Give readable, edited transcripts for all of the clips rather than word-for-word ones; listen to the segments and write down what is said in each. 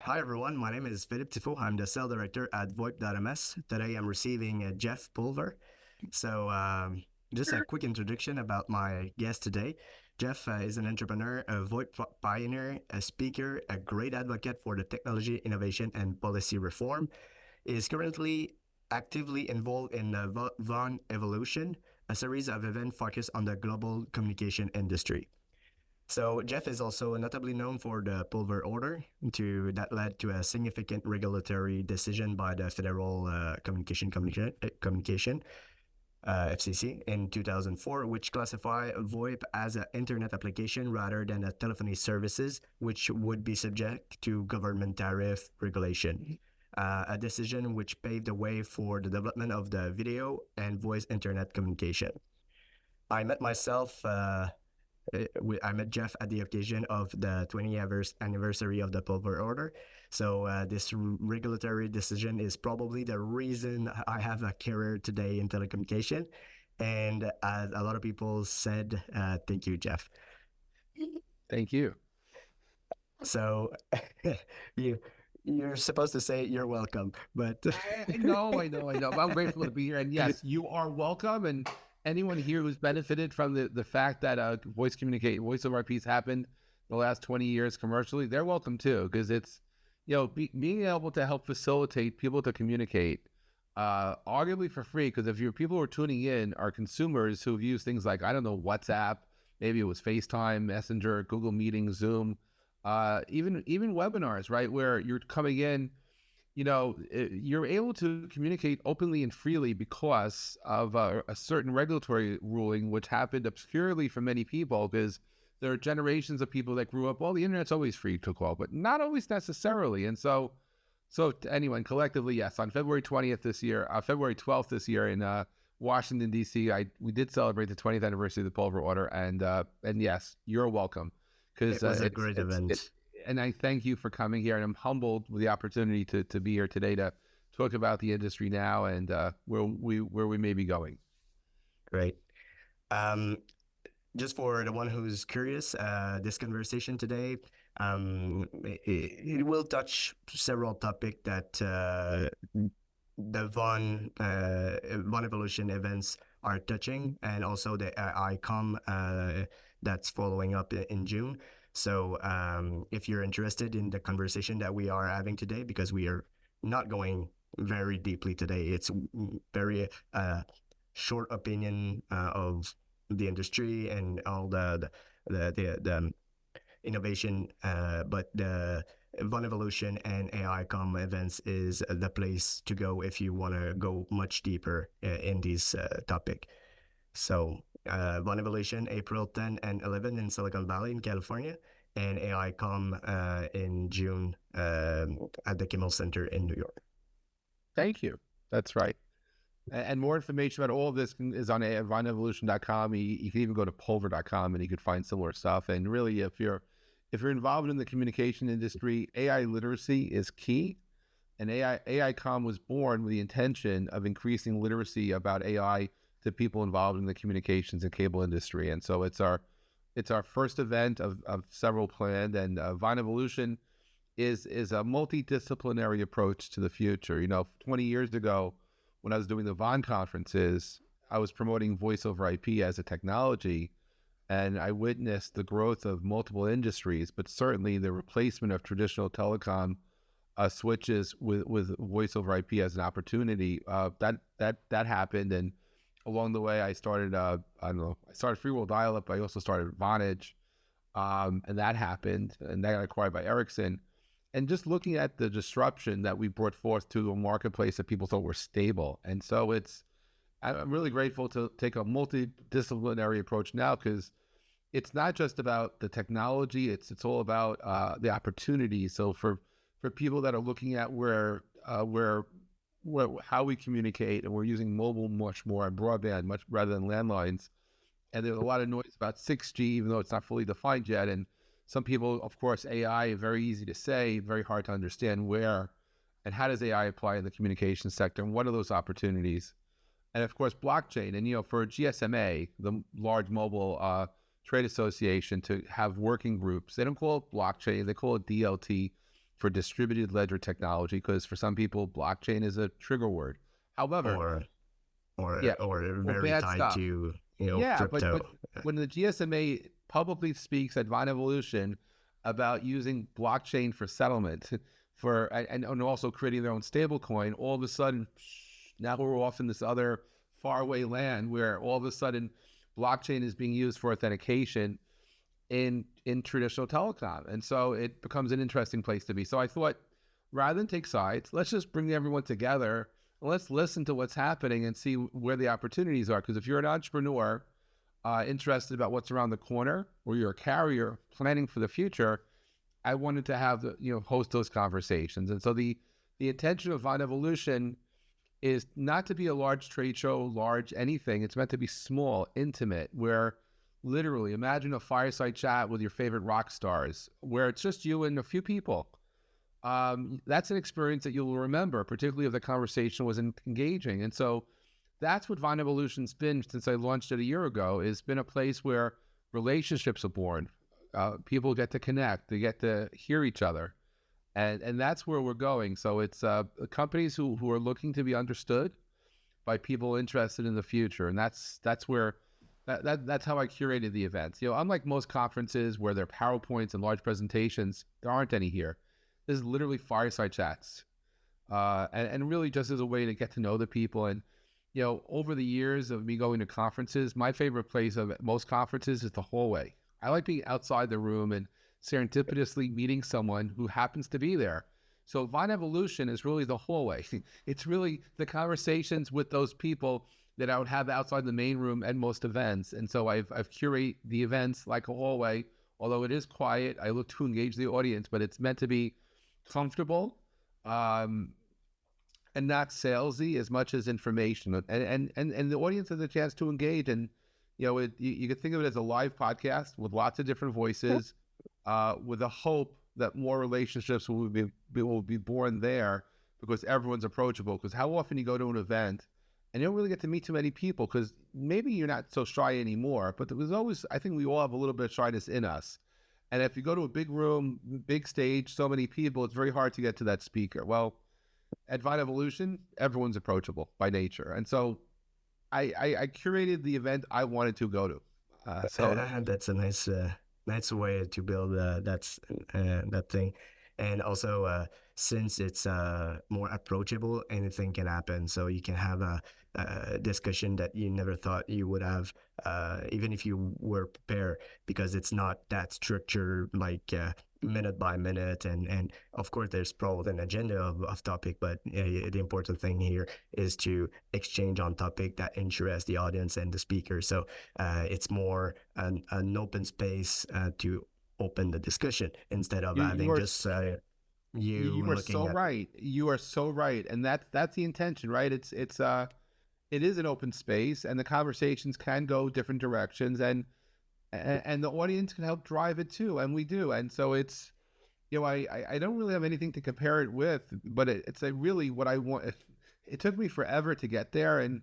Hi everyone, my name is Philippe Thiffeault. I'm the sales director at VoIP.ms. Today I'm receiving Jeff Pulver. Just a quick introduction about my guest today. Jeff is an entrepreneur, a VoIP pioneer, a speaker, a great advocate for the technology, innovation, and policy reform. He is currently actively involved in the VON Evolution, a series of events focused on the global communication industry. So Jeff is also notably known for the Pulver Order, that led to a significant regulatory decision by the Federal Communication FCC in 2004, which classified VoIP as an internet application rather than a telephony services, which would be subject to government tariff regulation. A decision which paved the way for the development of the video and voice internet communication. I met myself I met Jeff at the occasion of the 20th anniversary of the Pulver Order. So this regulatory decision is probably the reason I have a career today in telecommunication. And as a lot of people said, thank you, Jeff. Thank you. So you you're supposed to say you're welcome, but I know. I'm grateful to be here. And yes, you are welcome. And anyone here who's benefited from the fact that voice over IPs happened the last 20 years commercially, they're welcome too, because it's, being able to help facilitate people to communicate, arguably for free, because if your people who are tuning in are consumers who've used things like, I don't know, WhatsApp, maybe it was FaceTime, Messenger, Google Meetings, Zoom, even webinars, right, where you're coming in, you're able to communicate openly and freely because of a certain regulatory ruling, which happened obscurely for many people, because there are generations of people that grew up, well, the internet's always free to call, but not always necessarily. And so to anyone collectively, yes, on February 12th this year in Washington, D.C., we did celebrate the 20th anniversary of the Pulver Order. And yes, you're welcome. It was a great event. And I thank you for coming here. And I'm humbled with the opportunity to be here today to talk about the industry now and where we may be going. Great. Just for the one who's curious, this conversation today, it will touch several topics that the VoN Evolution events are touching, and also the ICOM that's following up in June. So if you're interested in the conversation that we are having today, because we are not going very deeply today, it's very short opinion of the industry and all the innovation, but the VoN Evolution and AICOM events is the place to go if you want to go much deeper in this topic. So VoN Evolution, April 10 and 11 in Silicon Valley in California, and AICOM in June at the Kimmel Center in New York. Thank you. That's right. And more information about all of this is on vonevolution.com. You can even go to pulver.com and you could find similar stuff. And really, if you're involved in the communication industry, AI literacy is key. And AICOM was born with the intention of increasing literacy about AI to people involved in the communications and cable industry. And so it's our first event of several planned. And VoN Evolution is a multidisciplinary approach to the future. 20 years ago, when I was doing the VoN conferences, I was promoting voice over IP as a technology, and I witnessed the growth of multiple industries, but certainly the replacement of traditional telecom switches with voice over IP as an opportunity. That happened, and along the way, I started FreeWheel Dial-Up. I also started Vonage, and that happened, and that got acquired by Ericsson. And just looking at the disruption that we brought forth to a marketplace that people thought were stable. And so I'm really grateful to take a multidisciplinary approach now, because it's not just about the technology, it's all about the opportunity. So for people that are looking at how we communicate, and we're using mobile much more and broadband much rather than landlines. And there's a lot of noise about 6G, even though it's not fully defined yet. And some people, of course, AI, very easy to say, very hard to understand where and how does AI apply in the communication sector, and what are those opportunities? And of course, blockchain. And, for GSMA, the large mobile trade association, to have working groups, they don't call it blockchain, they call it DLT. for distributed ledger technology, because for some people, blockchain is a trigger word. However, or yeah, or very bad tied stuff. to Yeah, but crypto. when the GSMA publicly speaks at Vine Evolution about using blockchain for settlement, and also creating their own stable coin, all of a sudden, now we're off in this other faraway land where all of a sudden blockchain is being used for authentication in traditional telecom. And so it becomes an interesting place to be. So I thought, rather than take sides, let's just bring everyone together. Let's listen to what's happening and see where the opportunities are. Because if you're an entrepreneur interested about what's around the corner, or you're a carrier planning for the future, I wanted to have host those conversations. And so the intention of Vine Evolution is not to be a large trade show, large anything. It's meant to be small, intimate, where literally imagine a fireside chat with your favorite rock stars, where it's just you and a few people. That's an experience that you'll remember, particularly if the conversation was engaging. And so that's what Vine Evolution's been since I launched it a year ago. It's been a place where relationships are born. People get to connect, they get to hear each other. And that's where we're going. So it's companies who are looking to be understood by people interested in the future. And that's where that's how I curated the events. Unlike most conferences where there are PowerPoints and large presentations, there aren't any here. This is literally fireside chats, and really just as a way to get to know the people. And over the years of me going to conferences, my favorite place of most conferences is the hallway. I like being outside the room and serendipitously meeting someone who happens to be there. So Vine Evolution is really the hallway. It's really the conversations with those people that I would have outside the main room at most events. And so I've curated the events like a hallway. Although it is quiet, I look to engage the audience, but it's meant to be comfortable and not salesy as much as information. And the audience has a chance to engage. And you could think of it as a live podcast with lots of different voices, with a hope that more relationships will be born there, because everyone's approachable. Because how often you go to an event and you don't really get to meet too many people, because maybe you're not so shy anymore, but there was always, I think we all have a little bit of shyness in us. And if you go to a big room, big stage, so many people, it's very hard to get to that speaker. Well, at Vine Evolution, everyone's approachable by nature. And so I curated the event I wanted to go to. That's a nice way to build that thing. And also, since it's more approachable, anything can happen. So you can have a discussion that you never thought you would have, even if you were prepared, because it's not that structured, like minute by minute. And of course, there's probably an agenda of topic, but the important thing here is to exchange on topic that interests the audience and the speaker. So it's more an open space to open the discussion instead of having just you are looking so at. right. You are so right. And that's the intention, right? It is an open space, and the conversations can go different directions, and the audience can help drive it too, and we do. And so it's, I don't really have anything to compare it with, but it's really what I want. It took me forever to get there, and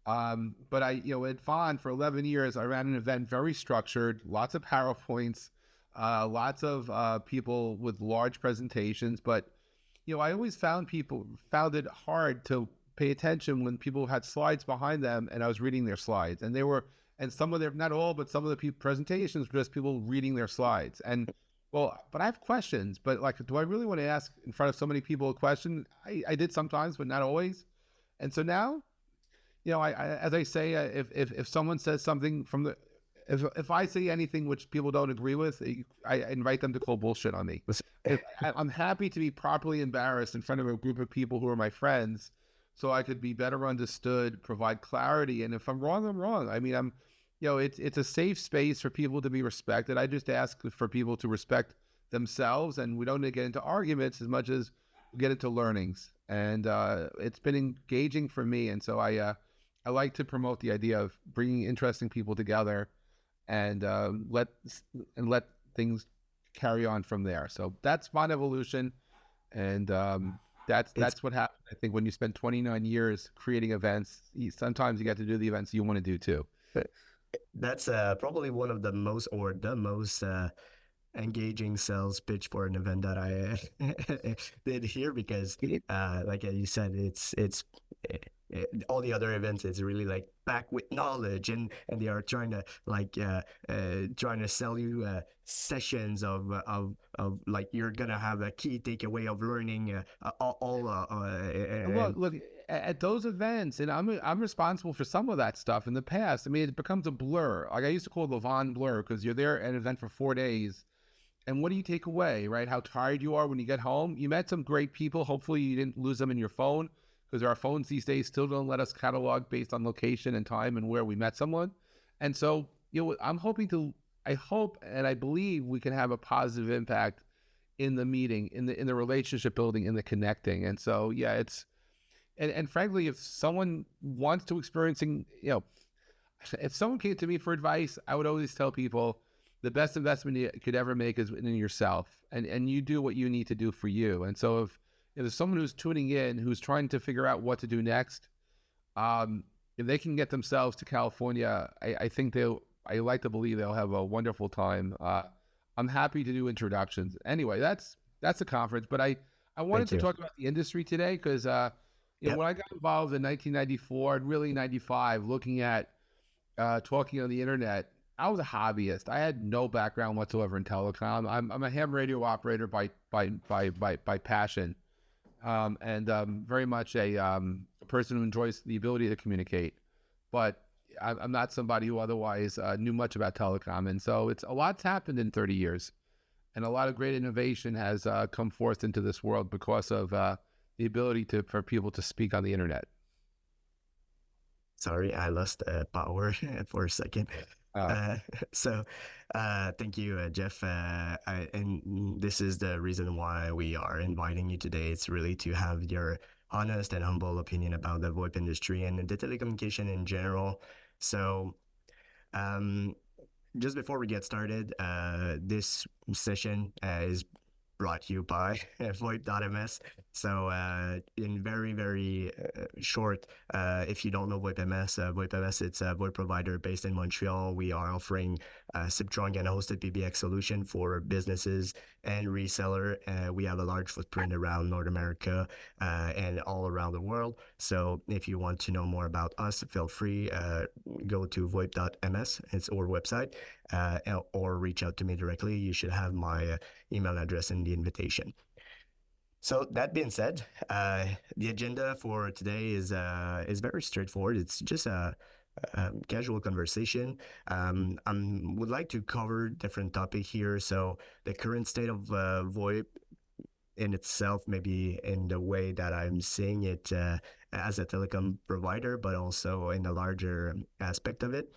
but at Vaughn for 11 years, I ran an event very structured, lots of PowerPoints, lots of people with large presentations. But I always found it hard to pay attention when people had slides behind them and I was reading their slides, and some of their, not all, but some of the presentations were just people reading their slides. And but I have questions, but like, do I really want to ask in front of so many people a question? I did sometimes, but not always. And so now, I as I say, if someone says something if I say anything which people don't agree with, I invite them to call bullshit on me. I'm happy to be properly embarrassed in front of a group of people who are my friends, so I could be better understood, provide clarity. And if I'm wrong, I'm wrong. I mean, it's a safe space for people to be respected. I just ask for people to respect themselves, and we don't get into arguments as much as we get into learnings. And it's been engaging for me. And so I like to promote the idea of bringing interesting people together, and let things carry on from there. So that's Vine Evolution, and that's what happens. I think when you spend 29 years creating events, sometimes you get to do the events you want to do too. That's probably one of the most engaging sales pitch for an event that I did here, because like you said, it's all the other events is really like packed with knowledge, and they are trying to like trying to sell you sessions of like you're gonna have a key takeaway of learning all Look, at those events, and I'm responsible for some of that stuff in the past. I mean, it becomes a blur. Like I used to call it the Von blur, because you're there at an event for 4 days, and what do you take away, right? How tired you are when you get home. You met some great people. Hopefully, you didn't lose them in your phone, because our phones these days still don't let us catalog based on location and time and where we met someone. And so, I hope and I believe we can have a positive impact in the meeting, in the relationship building, in the connecting. And so, yeah, and frankly, if someone wants to experiencing, if someone came to me for advice, I would always tell people the best investment you could ever make is in yourself, and you do what you need to do for you. And so if there's someone who's tuning in, who's trying to figure out what to do next, if they can get themselves to California, I like to believe they'll have a wonderful time. I'm happy to do introductions. Anyway, that's a conference, but I wanted to talk about the industry today, because when I got involved in 1994 and really 95, looking at talking on the internet, I was a hobbyist. I had no background whatsoever in telecom. I'm a ham radio operator by passion, and very much a person who enjoys the ability to communicate. But I'm not somebody who otherwise knew much about telecom, and so it's a lot's happened in 30 years, and a lot of great innovation has come forth into this world because of the ability for people to speak on the internet. Sorry, I lost power for a second. So thank you, Jeff. And this is the reason why we are inviting you today. It's really to have your honest and humble opinion about the VoIP industry and the telecommunication in general. So just before we get started, this session is brought to you by VoIP.ms. So in very, very short, if you don't know VoIP.ms, VoIP.ms, it's a VoIP provider based in Montreal. We are offering a Subtrunk and a hosted PBX solution for businesses and reseller. We have a large footprint around North America and all around the world. So if you want to know more about us, feel free, go to VoIP.ms, it's our website, or reach out to me directly. You should have my email address in the invitation. So that being said, the agenda for today is very straightforward. It's just a casual conversation. Would like to cover different topic here. So the current state of VoIP in itself, maybe in the way that I'm seeing it as a telecom provider, but also in a larger aspect of it.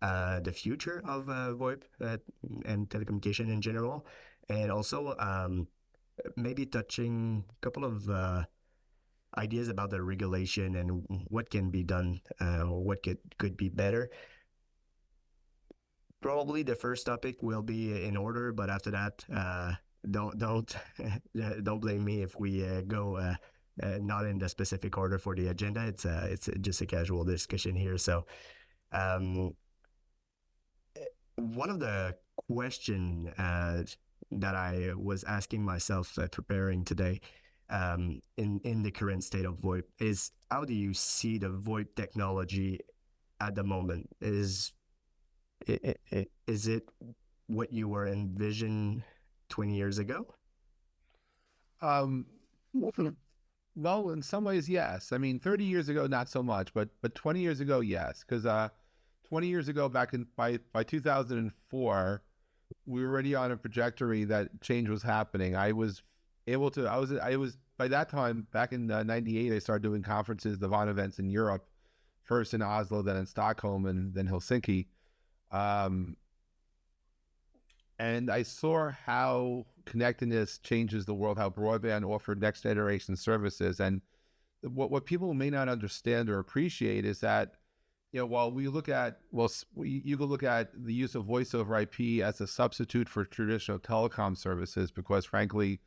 The future of VoIP and telecommunication in general, and also maybe touching a couple of ideas about the regulation and what can be done, what could be better. Probably the first topic will be in order, but after that, don't blame me if we go not in the specific order for the agenda. It's just a casual discussion here. So one of the question that I was asking myself preparing today in the current state of VoIP is, how do you see the VoIP technology at the moment? Is it what you were envisioned 20 years ago? Well, in some ways, yes. I mean, 30 years ago, not so much, but 20 years ago, yes. Because 20 years ago, by 2004, we were already on a trajectory that change was happening. I was by that time, back in '98, I started doing conferences, the VON events in Europe, first in Oslo, then in Stockholm, and then Helsinki. And I saw how connectedness changes the world, how broadband offered next generation services. And what people may not understand or appreciate is that, while you can look at the use of voice over IP as a substitute for traditional telecom services, because frankly,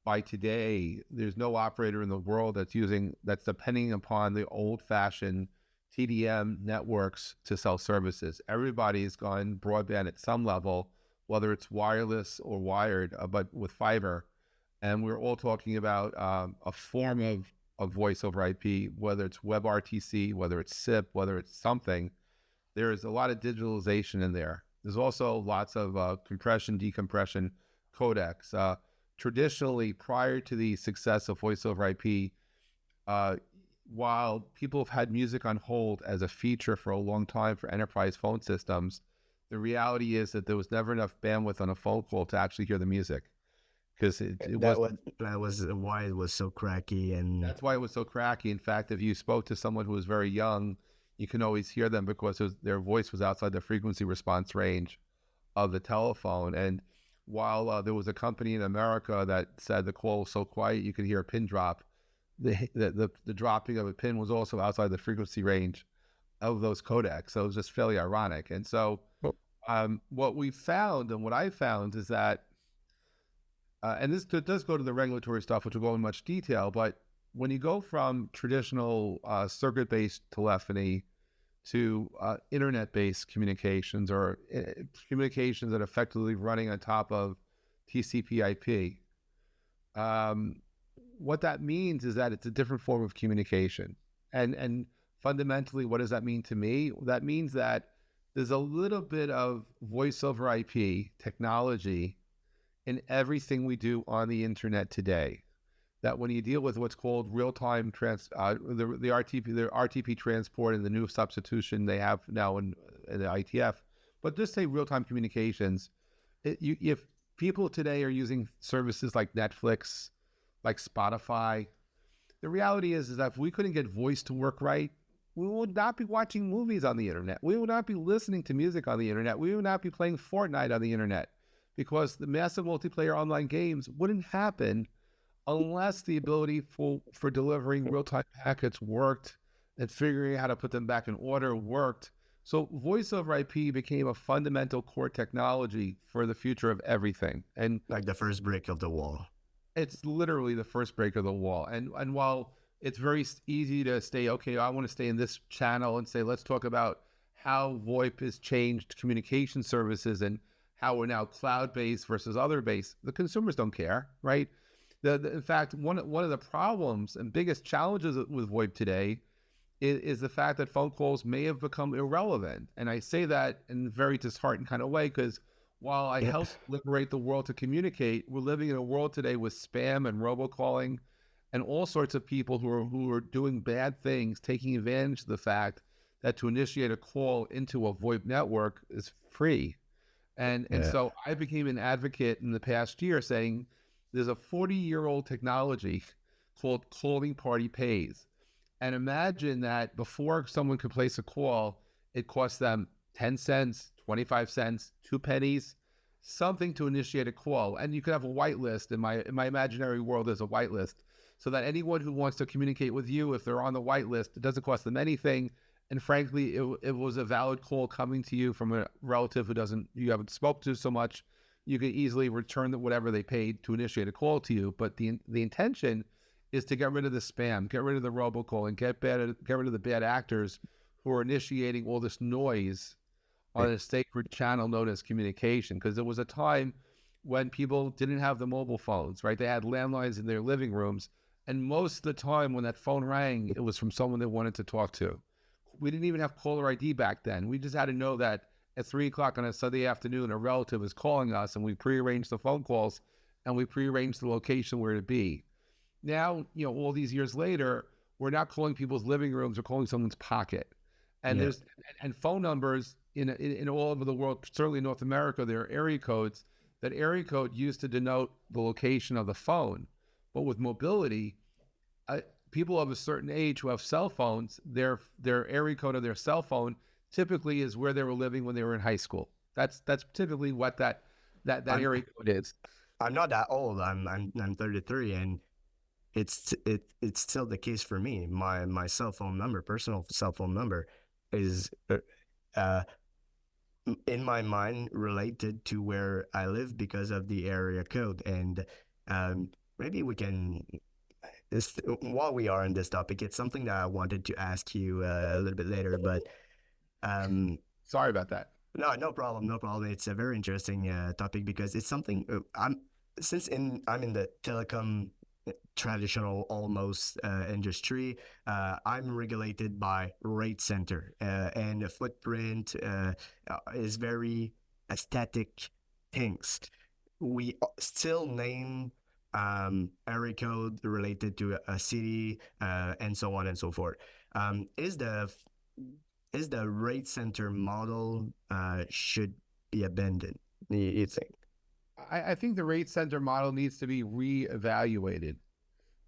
by today, there's no operator in the world that's depending upon the old-fashioned TDM networks to sell services. Everybody's gone broadband at some level, whether it's wireless or wired, but with fiber. And we're all talking about a form of voice over IP, whether it's WebRTC, whether it's SIP, whether it's something. There's a lot of digitalization in there. There's also lots of compression, decompression codecs. Traditionally, prior to the success of voice over IP, uh, while people have had music on hold as a feature for a long time for enterprise phone systems, the reality is that there was never enough bandwidth on a phone call to actually hear the music, because it That was. was why it was so cracky, and That's why it was so cracky. In fact, if you spoke to someone who was very young, you can always hear them because their voice was outside the frequency response range of the telephone. And while there was a company in America that said the call was so quiet you could hear a pin drop, the dropping of a pin was also outside the frequency range of those codecs. So it was just fairly ironic. And so what we found, and what I found, is that, and this does go to the regulatory stuff, which will go in much detail, but when you go from traditional circuit-based telephony to internet-based communications, or communications that are effectively running on top of TCP/IP, what that means is that it's a different form of communication. And fundamentally, what does that mean to me? That means that there's a little bit of voice over IP technology in everything we do on the internet today. That when you deal with what's called real-time the RTP transport and the new substitution they have now in the ITF, but just say real-time communications, if people today are using services like Netflix, like Spotify, the reality is that if we couldn't get voice to work right, we would not be watching movies on the internet. We would not be listening to music on the internet. We would not be playing Fortnite on the internet, because the massive multiplayer online games wouldn't happen unless the ability for delivering real-time packets worked, and figuring out how to put them back in order worked. So voice over IP became a fundamental core technology for the future of everything. And like the first brick of the wall. it's literally the first break of the wall. And while it's very easy to stay, okay, I want to stay in this channel and say, let's talk about how VoIP has changed communication services and how we're now cloud-based versus other-based, the consumers don't care, right? In fact, one of the problems and biggest challenges with VoIP today is the fact that phone calls may have become irrelevant. And I say that in a very disheartened kind of way, because while I help liberate the world to communicate, we're living in a world today with spam and robocalling and all sorts of people who are doing bad things, taking advantage of the fact that to initiate a call into a VoIP network is free. And so I became an advocate in the past year saying there's a 40-year-old technology called calling party pays. And imagine that before someone could place a call, it cost them 10 cents, 25 cents, 2 pennies, something to initiate a call. And you could have a whitelist. In my imaginary world, there's a whitelist, so that anyone who wants to communicate with you, if they're on the whitelist, it doesn't cost them anything. And frankly, it was a valid call coming to you from a relative you haven't spoke to so much. You could easily return whatever they paid to initiate a call to you. But the intention is to get rid of the spam, get rid of the robocall, and get rid of the bad actors who are initiating all this noise on a sacred channel known as communication. Because there was a time when people didn't have the mobile phones, right? They had landlines in their living rooms. And most of the time when that phone rang, it was from someone they wanted to talk to. We didn't even have caller ID back then. We just had to know that at 3 o'clock on a Sunday afternoon, a relative is calling us, and we prearranged the phone calls and we prearranged the location where to be. Now, all these years later, we're not calling people's living rooms, we're calling someone's pocket. And there's phone numbers in all over the world, certainly in North America, there are area codes. That area code used to denote the location of the phone. But with mobility, people of a certain age who have cell phones, their area code of their cell phone typically is where they were living when they were in high school. That's typically what that area code is. I'm not that old. I'm 33, and it's still the case for me. My cell phone number, personal cell phone number, is in my mind related to where I live because of the area code. And maybe we can, while we are on this topic, it's something that I wanted to ask you a little bit later, but sorry about that. No, no problem, no problem. It's a very interesting topic because it's something I'm in the telecom traditional almost industry. I'm regulated by rate center, and the footprint is very aesthetic things. We still name area code related to a city and so on and so forth. Is the rate center model should be abandoned? You think? I think the rate center model needs to be reevaluated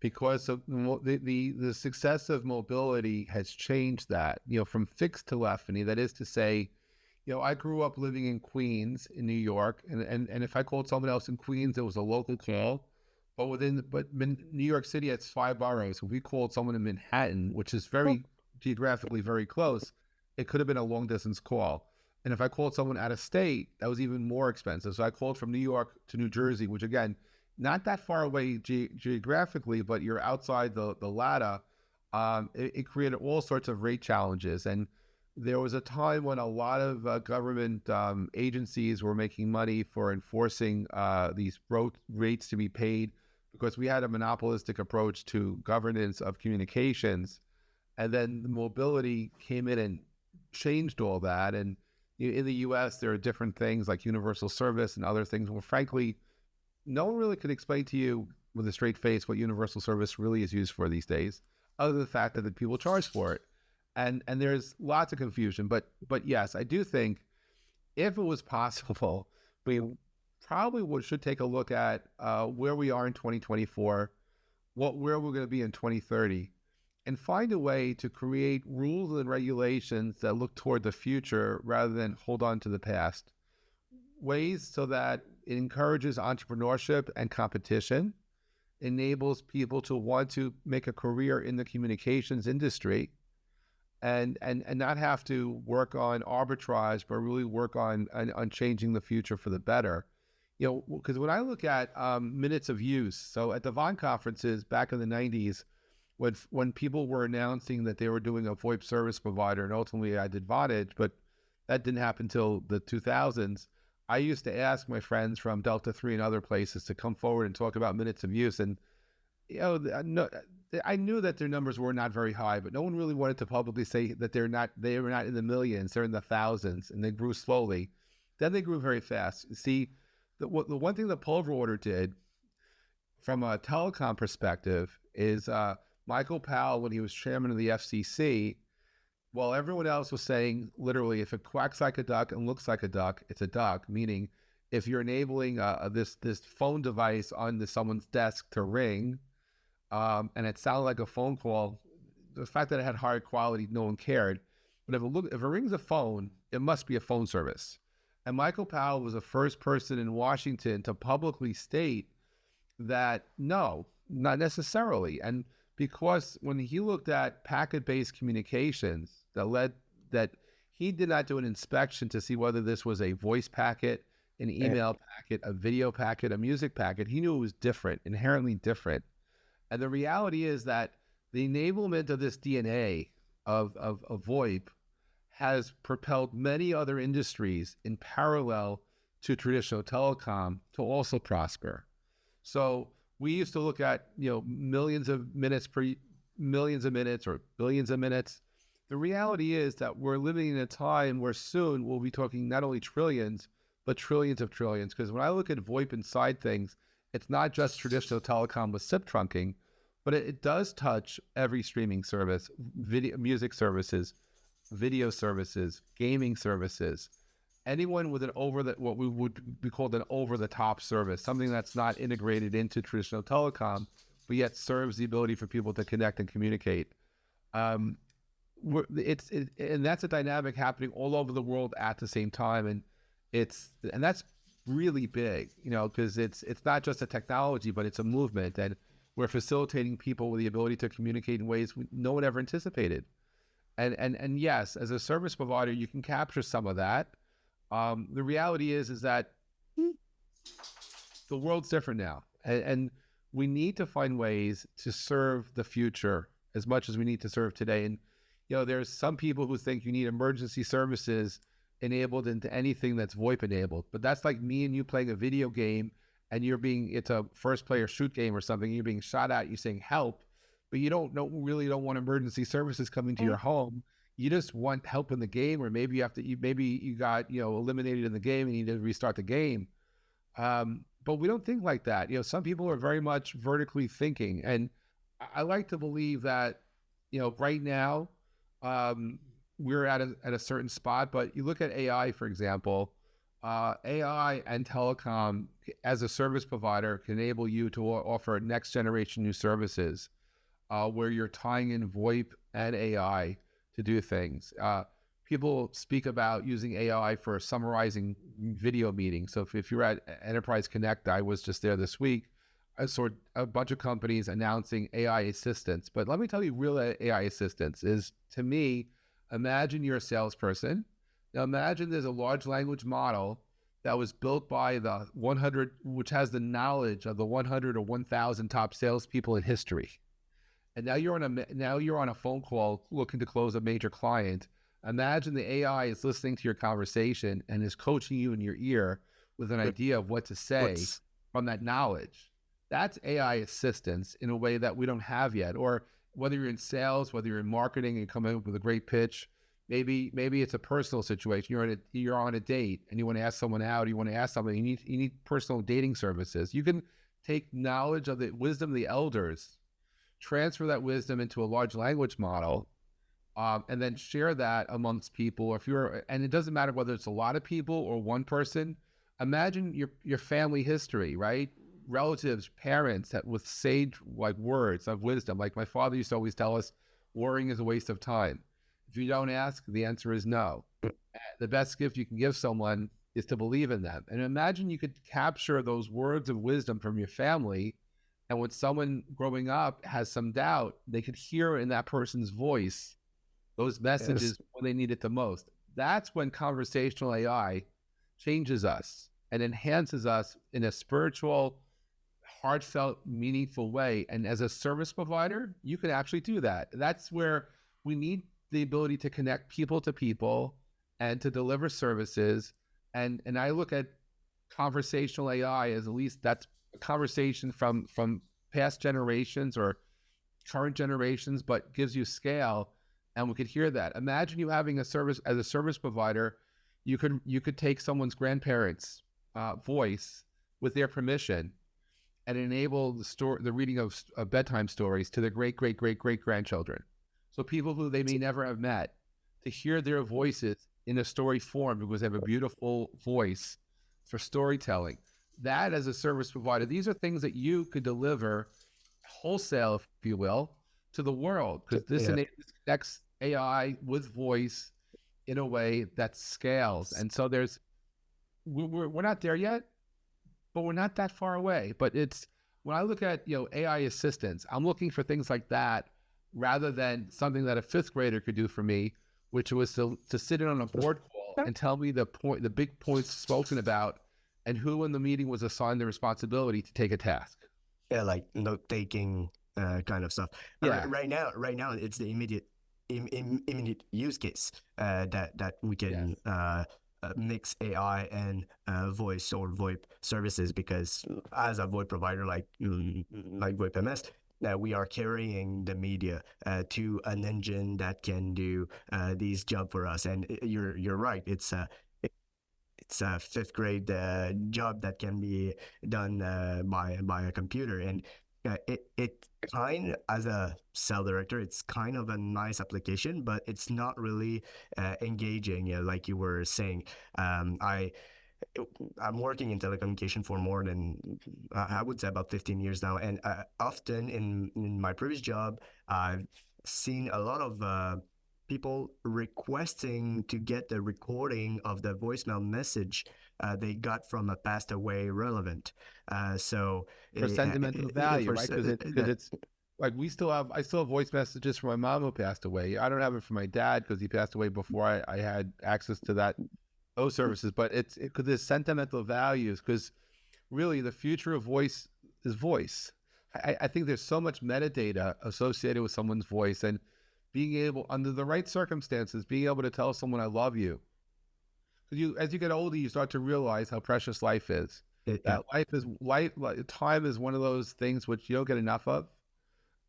because of the success of mobility has changed that, from fixed telephony. That is to say, I grew up living in Queens in New York, and if I called someone else in Queens, it was a local call. But New York City, it's 5 boroughs. If we called someone in Manhattan, which is very geographically very close, it could have been a long distance call. And if I called someone out of state, that was even more expensive. So I called from New York to New Jersey, which again, not that far away geographically, but you're outside the ladder. It created all sorts of rate challenges. And there was a time when a lot of government agencies were making money for enforcing these rates to be paid because we had a monopolistic approach to governance of communications. And then the mobility came in and changed all that. And in the US, there are different things like universal service and other things. Well, frankly, no one really could explain to you with a straight face what universal service really is used for these days, other than the fact that the people charge for it. And there's lots of confusion. But yes, I do think if it was possible, we probably should take a look at where we are in 2024, where we're going to be in 2030, and find a way to create rules and regulations that look toward the future rather than hold on to the past. Ways so that it encourages entrepreneurship and competition, enables people to want to make a career in the communications industry, and not have to work on arbitrage, but really work on changing the future for the better. Because when I look at minutes of use, so at the VON conferences back in the 90s, when people were announcing that they were doing a VoIP service provider, and ultimately I did Vonage, but that didn't happen until the 2000s, I used to ask my friends from Delta 3 and other places to come forward and talk about minutes of use. And no, I knew that their numbers were not very high, but no one really wanted to publicly say that they were not in the millions, they're in the thousands, and they grew slowly. Then they grew very fast. See, the one thing the Pulver order did from a telecom perspective is Michael Powell, when he was chairman of the FCC, while everyone else was saying literally, if it quacks like a duck and looks like a duck, it's a duck, meaning if you're enabling this phone device on someone's desk to ring, and it sounded like a phone call, the fact that it had higher quality, no one cared. But if it rings a phone, it must be a phone service. And Michael Powell was the first person in Washington to publicly state that no, not necessarily. And because when he looked at packet-based communications, that he did not do an inspection to see whether this was a voice packet, an email packet, a video packet, a music packet. He knew it was different, inherently different. And the reality is that the enablement of this DNA of VoIP has propelled many other industries in parallel to traditional telecom to also prosper. So we used to look at, millions of minutes or billions of minutes. The reality is that we're living in a time where soon we'll be talking not only trillions, but trillions of trillions. Because when I look at VoIP inside things, it's not just traditional telecom with SIP trunking, but it does touch every streaming service, music services, video services, gaming services. Anyone with what we would be called an over-the-top service, something that's not integrated into traditional telecom, but yet serves the ability for people to connect and communicate. And that's a dynamic happening all over the world at the same time, and that's really big, because it's not just a technology, but it's a movement, and we're facilitating people with the ability to communicate in ways no one ever anticipated. And yes, as a service provider, you can capture some of that. The reality is that the world's different now, and we need to find ways to serve the future as much as we need to serve today. And there's some people who think you need emergency services enabled into anything that's VoIP enabled. But that's like me and you playing a video game, and it's a first player shoot game or something. You're being shot at, you're saying help, but you really don't want emergency services coming to your home. You just want help in the game, or maybe maybe you got, eliminated in the game and you need to restart the game. But we don't think like that. Some people are very much vertically thinking, and I like to believe that, right now, we're at a certain spot. But you look at AI, for example, AI and telecom as a service provider can enable you to offer next generation new services, where you're tying in VoIP and AI to do things. People speak about using AI for summarizing video meetings. So if you're at Enterprise Connect, I was just there this week, I saw a bunch of companies announcing AI assistants. But let me tell you, real AI assistants is, to me, imagine you're a salesperson. Now imagine there's a large language model that was built by the 100, which has the knowledge of the 100 or 1,000 top salespeople in history. And now you're on a phone call looking to close a major client. Imagine the AI is listening to your conversation and is coaching you in your ear with an idea of what to say from that knowledge. That's AI assistance in a way that we don't have yet. Or whether you're in sales, whether you're in marketing and come up with a great pitch, maybe it's a personal situation. You're on a date and you want to ask someone out, you want to ask somebody, you need personal dating services. You can take knowledge of the wisdom of the elders, transfer that wisdom into a large language model, and then share that amongst people. And it doesn't matter whether it's a lot of people or one person. Imagine your family history, right? Relatives, parents with sage like words of wisdom. Like my father used to always tell us, worrying is a waste of time. If you don't ask, the answer is no. The best gift you can give someone is to believe in them. And imagine you could capture those words of wisdom from your family, and when someone growing up has some doubt, they could hear in that person's voice those messages when they need it the most. That's when conversational AI changes us and enhances us in a spiritual, heartfelt, meaningful way. And as a service provider, you can actually do that. That's where we need the ability to connect people to people and to deliver services. And I look at conversational AI as, at least that's a conversation from past generations or current generations, but gives you scale. And we could hear that. Imagine you having a service as a service provider. You could take someone's grandparents' voice with their permission and enable the reading of bedtime stories to their great grandchildren. So people who they may never have met, to hear their voices in a story form because they have a beautiful voice for storytelling. That, as a service provider, these are things that you could deliver wholesale, if you will, to the world, because this connects AI with voice in a way that scales. And so we're not there yet, but we're not that far away. But when I look at AI assistants, I'm looking for things like that rather than something that a fifth grader could do for me, which was to sit in on a board call and tell me the big points spoken about and who in the meeting was assigned the responsibility to take a task. Yeah, like note-taking kind of stuff. Yeah. Right now, it's the immediate use case that we can mix AI and voice or VoIP services, because as a VoIP provider like VoIP.ms, we are carrying the media to an engine that can do these job for us. And you're right. It's a fifth grade job that can be done by a computer. And it kind, as a cell director, it's kind of a nice application, but it's not really engaging. Like you were saying, I'm working in telecommunication for more than I would say about 15 years now, and often in my previous job, I've seen a lot of people requesting to get the recording of the voicemail message they got from a passed away relevant. So for sentimental value, right? Because it's like I still have voice messages from my mom who passed away. I don't have it from my dad because he passed away before I had access to those services. But it's because there's sentimental values, because really the future of voice is voice. I think there's so much metadata associated with someone's voice, and being able, under the right circumstances, being able to tell someone I love you you, as you get older, you start to realize how precious life is. Yeah. That time is one of those things which you don't get enough of,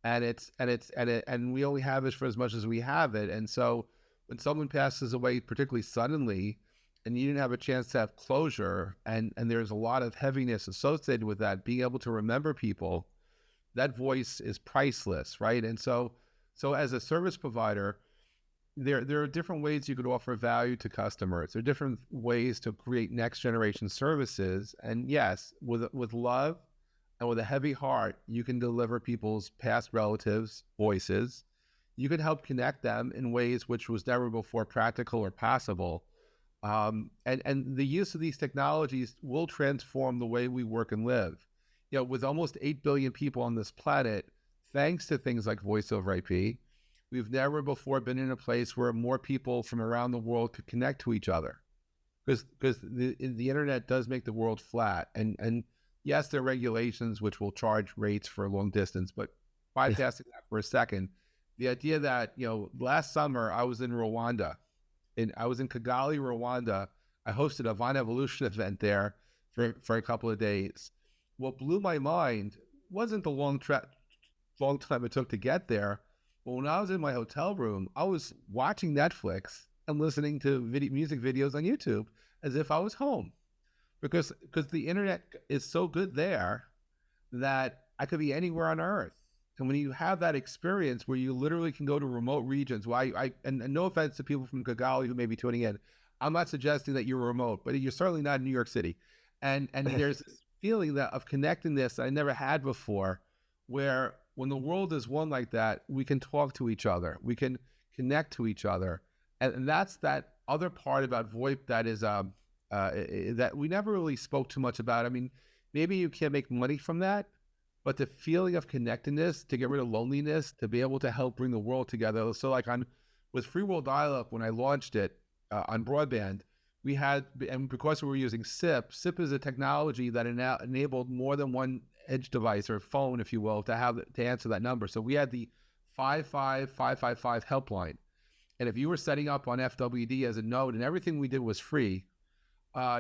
and we only have it for as much as we have it. And so when someone passes away, particularly suddenly, and you didn't have a chance to have closure, and there's a lot of heaviness associated with that, being able to remember people, that voice is priceless, right? And so as a service provider, there are different ways you could offer value to customers. There are different ways to create next generation services. And yes, with love and with a heavy heart, you can deliver people's past relatives' voices. You can help connect them in ways which was never before practical or possible. And the use of these technologies will transform the way we work and live. You know, with almost 8 billion people on this planet, thanks to things like voice over IP, we've never before been in a place where more people from around the world could connect to each other. Because the internet does make the world flat. And yes, there are regulations which will charge rates for long distance, but bypassing that for a second, the idea that, you know, last summer I was in Rwanda, and I was in Kigali, Rwanda. I hosted a Vine Evolution event there for a couple of days. What blew my mind wasn't the long time it took to get there. But when I was in my hotel room, I was watching Netflix and listening to music videos on YouTube as if I was home, because the internet is so good there that I could be anywhere on earth. And when you have that experience where you literally can go to remote regions, and no offense to people from Kigali who may be tuning in, I'm not suggesting that you're remote, but you're certainly not in New York City. And there's this feeling of connectedness I never had before, where when the world is one like that, we can talk to each other, we can connect to each other. And that's that other part about VoIP that is that we never really spoke too much about. I mean, maybe you can't make money from that, but the feeling of connectedness, to get rid of loneliness, to be able to help bring the world together. So like with Free World Dial-Up, when I launched it on broadband, we had, and because we were using SIP is a technology that enabled more than one edge device or phone, if you will, to answer that number. So we had the 55555 helpline. And if you were setting up on FWD as a node and everything we did was free,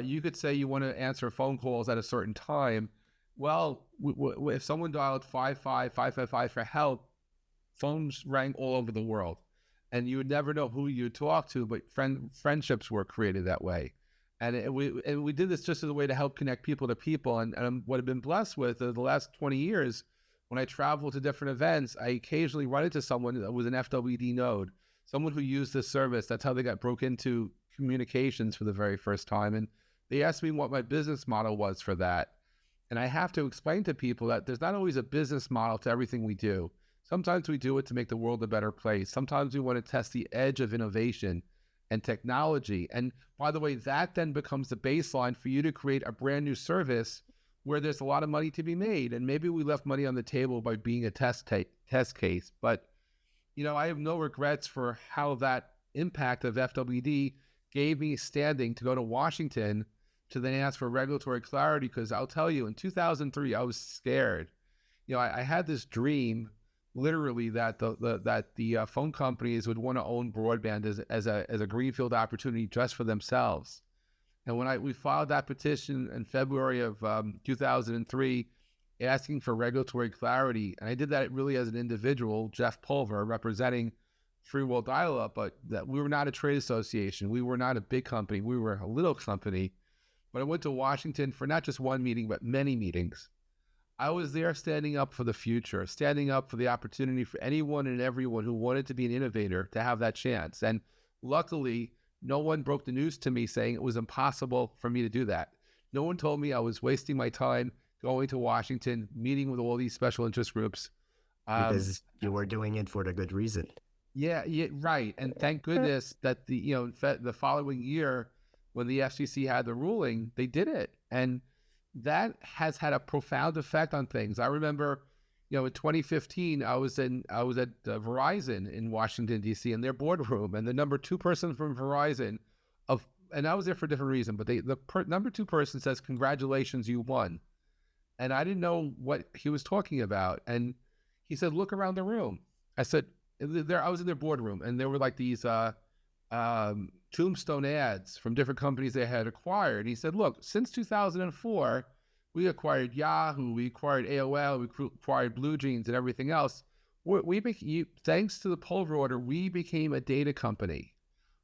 you could say you want to answer phone calls at a certain time. Well, if someone dialed 55555 for help, phones rang all over the world, and you would never know who you'd talk to, but friendships were created that way. And we did this just as a way to help connect people to people. And what I've been blessed with the last 20 years, when I travel to different events, I occasionally run into someone that was an FWD node, someone who used this service. That's how they got broke into communications for the very first time. And they asked me what my business model was for that. And I have to explain to people that there's not always a business model to everything we do. Sometimes we do it to make the world a better place. Sometimes we want to test the edge of innovation and technology. And by the way, that then becomes the baseline for you to create a brand new service where there's a lot of money to be made. And maybe we left money on the table by being a test case. But, you know, I have no regrets for how that impact of FWD gave me standing to go to Washington to then ask for regulatory clarity. Because I'll tell you, in 2003, I was scared. You know, I had this dream, literally, that the phone companies would want to own broadband as a greenfield opportunity just for themselves. And when we filed that petition in February of 2003, asking for regulatory clarity, and I did that really as an individual, Jeff Pulver, representing Free World Dial-Up, but that we were not a trade association, we were not a big company, we were a little company. But I went to Washington for not just one meeting, but many meetings. I was there standing up for the future, standing up for the opportunity for anyone and everyone who wanted to be an innovator to have that chance. And luckily, no one broke the news to me saying it was impossible for me to do that. No one told me I was wasting my time going to Washington, meeting with all these special interest groups. Because you were doing it for the good reason. Yeah, right. And thank goodness that the following year, when the FCC had the ruling, they did it. And that has had a profound effect on things. I remember, you know, in 2015, I was at Verizon in Washington, D.C., in their boardroom, and the number 2 person from Verizon, and I was there for a different reason, but number 2 person says, "Congratulations, you won." And I didn't know what he was talking about. And he said, "Look around the room." I said, I was in their boardroom, and there were like these tombstone ads from different companies they had acquired. He said, look, since 2004, we acquired Yahoo, we acquired AOL, we acquired Blue Jeans and everything else. Thanks to the Pulver order, we became a data company.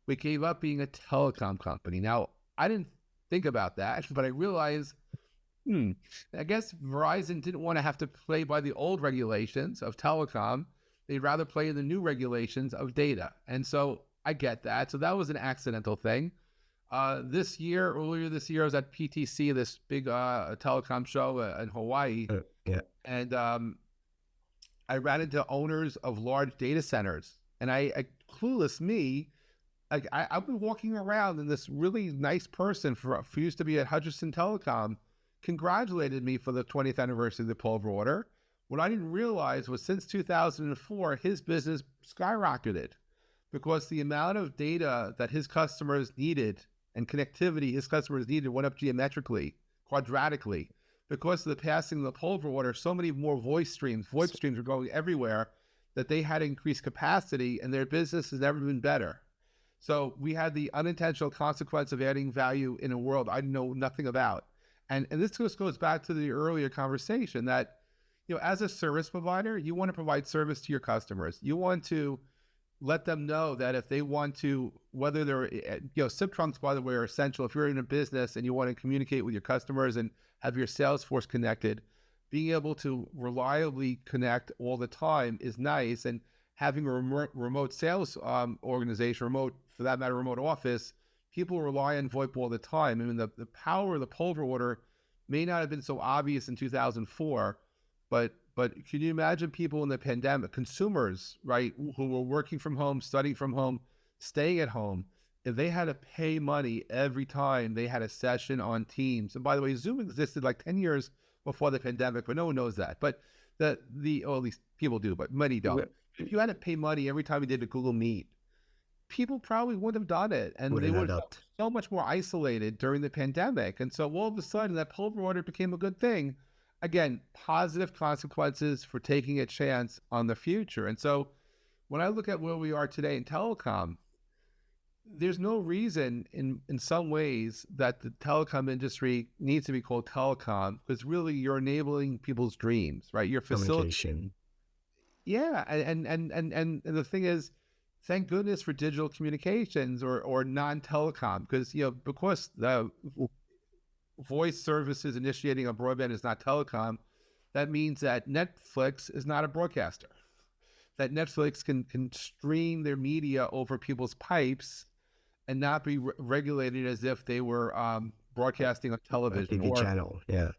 We gave up being a telecom company. Now, I didn't think about that, but I realized, I guess Verizon didn't want to have to play by the old regulations of telecom. They'd rather play in the new regulations of data. And so I get that. So that was an accidental thing. Earlier this year, I was at PTC, this big telecom show in Hawaii. And I ran into owners of large data centers. And clueless me, I've been walking around, and this really nice person who used to be at Hutchison Telecom congratulated me for the 20th anniversary of the Pulver order. What I didn't realize was since 2004, his business skyrocketed because the amount of data that his customers needed and connectivity his customers needed went up geometrically, quadratically. Because of the passing of the Pulver order, so many more VoIP streams were going everywhere that they had increased capacity, and their business has never been better. So we had the unintentional consequence of adding value in a world I know nothing about. And this just goes back to the earlier conversation that, as a service provider, you want to provide service to your customers. You want to let them know that if they want to, whether they're, SIP trunks, by the way, are essential. If you're in a business and you want to communicate with your customers and have your sales force connected, being able to reliably connect all the time is nice. And having a remote sales organization, for that matter, remote office, people rely on VoIP all the time. I mean, the power of the Pulver order may not have been so obvious in 2004, but can you imagine people in the pandemic, consumers, right, who were working from home, studying from home, staying at home, if they had to pay money every time they had a session on Teams? And by the way, Zoom existed like 10 years before the pandemic, but no one knows that. But or at least people do, but many don't. If you had to pay money every time you did a Google Meet, people probably wouldn't have done it. And they would have felt so much more isolated during the pandemic. And so all of a sudden, that Pulver order became a good thing. Again, positive consequences for taking a chance on the future. And so when I look at where we are today in telecom, there's no reason in some ways that the telecom industry needs to be called telecom, because really you're enabling people's dreams, right? You're facilitating. Yeah. And the thing is, thank goodness for digital communications or non-telecom, because, because the voice services initiating on broadband is not telecom, that means that Netflix is not a broadcaster. That Netflix can stream their media over people's pipes and not be regulated as if they were broadcasting on television. A TV channel, yeah.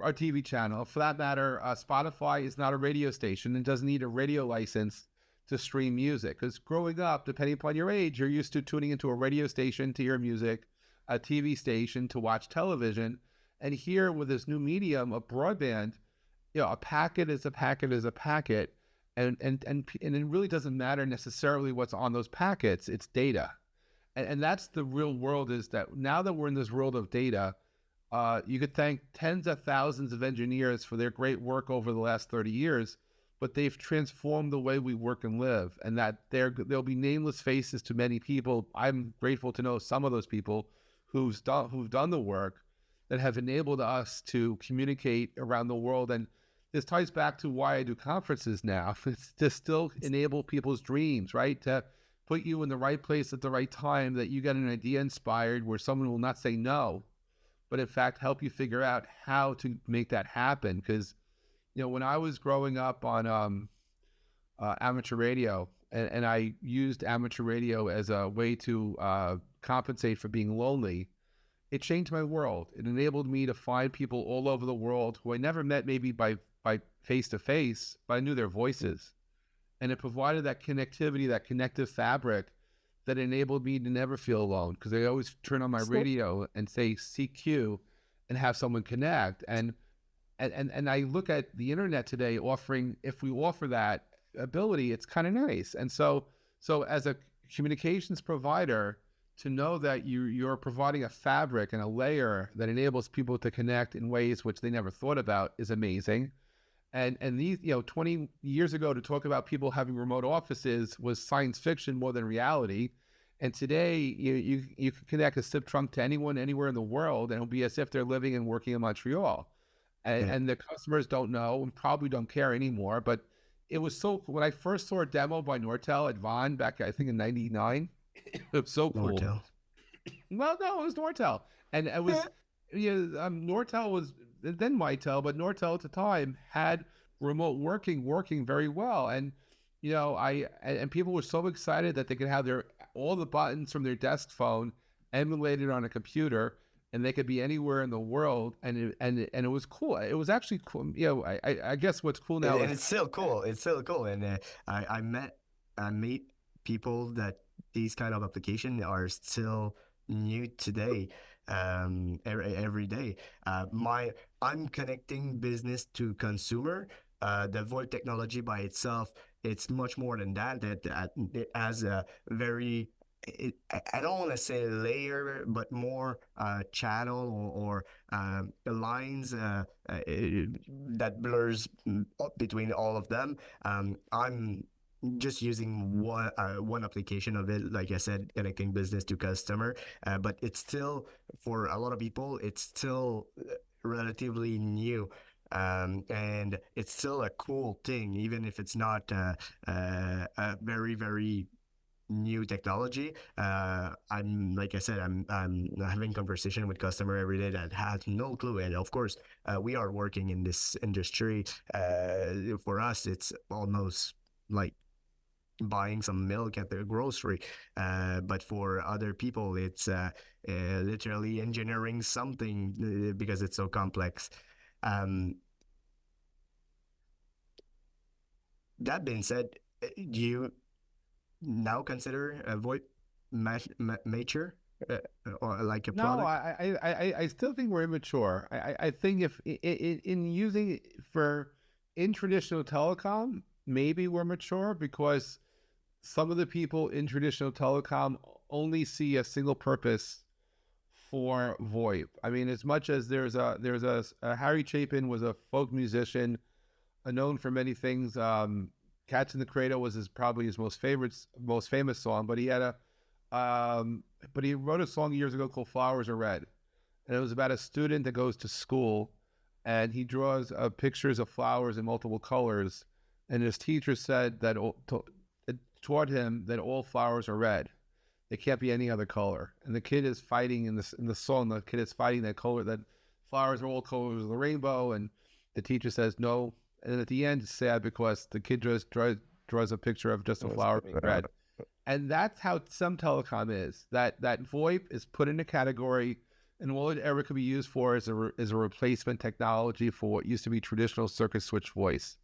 A TV channel. For that matter, Spotify is not a radio station and doesn't need a radio license to stream music. Because growing up, depending upon your age, you're used to tuning into a radio station to hear music, a TV station to watch television. And here with this new medium of broadband, a packet is a packet is a packet. And it really doesn't matter necessarily what's on those packets. It's data. And that's the real world, is that now that we're in this world of data, you could thank tens of thousands of engineers for their great work over the last 30 years, but they've transformed the way we work and live, and that there'll be nameless faces to many people. I'm grateful to know some of those people who've done the work that have enabled us to communicate around the world. And this ties back to why I do conferences now. It's to still enable people's dreams, right? To put you in the right place at the right time, that you get an idea inspired where someone will not say no, but in fact help you figure out how to make that happen. Because, when I was growing up on amateur radio, and I used amateur radio as a way to compensate for being lonely, it changed my world. It enabled me to find people all over the world who I never met maybe by face to face, but I knew their voices. And it provided that connectivity, that connective fabric that enabled me to never feel alone, because I always turn on my radio and say CQ and have someone connect. And I look at the internet today offering, if we offer that ability, it's kind of nice. And so as a communications provider, to know that you're providing a fabric and a layer that enables people to connect in ways which they never thought about is amazing. And these, 20 years ago, to talk about people having remote offices was science fiction more than reality. And today, you can connect a SIP trunk to anyone, anywhere in the world, and it'll be as if they're living and working in Montreal. Yeah. And the customers don't know and probably don't care anymore. But it was so when I first saw a demo by Nortel at Von back, I think in '99, it was so cool. Nortel. Well, no, it was Nortel, and it was Nortel was then Mitel, but Nortel at the time had remote working very well, and and people were so excited that they could have their all the buttons from their desk phone emulated on a computer, and they could be anywhere in the world, and it was cool. It was actually cool. I guess what's cool now And is it's still cool. It's still cool. And I meet people that these kind of application are still new today. Every day. I'm connecting business to consumer. The VoIP technology by itself, it's much more than that. That it has a very I don't want to say layer, but more channel or lines that blurs up between all of them. I'm just using one application of it, like I said, connecting business to customer. But it's still, for a lot of people, it's still relatively new. And it's still a cool thing, even if it's not a very, very new technology. I'm like I said, I'm having conversation with customer every day that has no clue, and of course, we are working in this industry. For us, it's almost like buying some milk at the grocery, but for other people, it's literally engineering something because it's so complex. Um, that being said, do you now consider a VoIP mature or like a no, product? I still think we're immature. I think if in using it for in traditional telecom, maybe we're mature because some of the people in traditional telecom only see a single purpose for VoIP. I mean, as much as there's a Harry Chapin was a folk musician, known for many things. "Cats in the Cradle" was probably his most famous song, but he wrote a song years ago called "Flowers Are Red," and it was about a student that goes to school, and he draws pictures of flowers in multiple colors, and his teacher said that it taught him that all flowers are red. They can't be any other color. And the kid is fighting in the song. The kid is fighting that color, that flowers are all colors of the rainbow, and the teacher says no. And then at the end, it's sad because the kid draws a picture of just a flower being red. And that's how some telecom is. That VoIP is put in a category, and all it ever could be used for is a replacement technology for what used to be traditional circuit switch voice.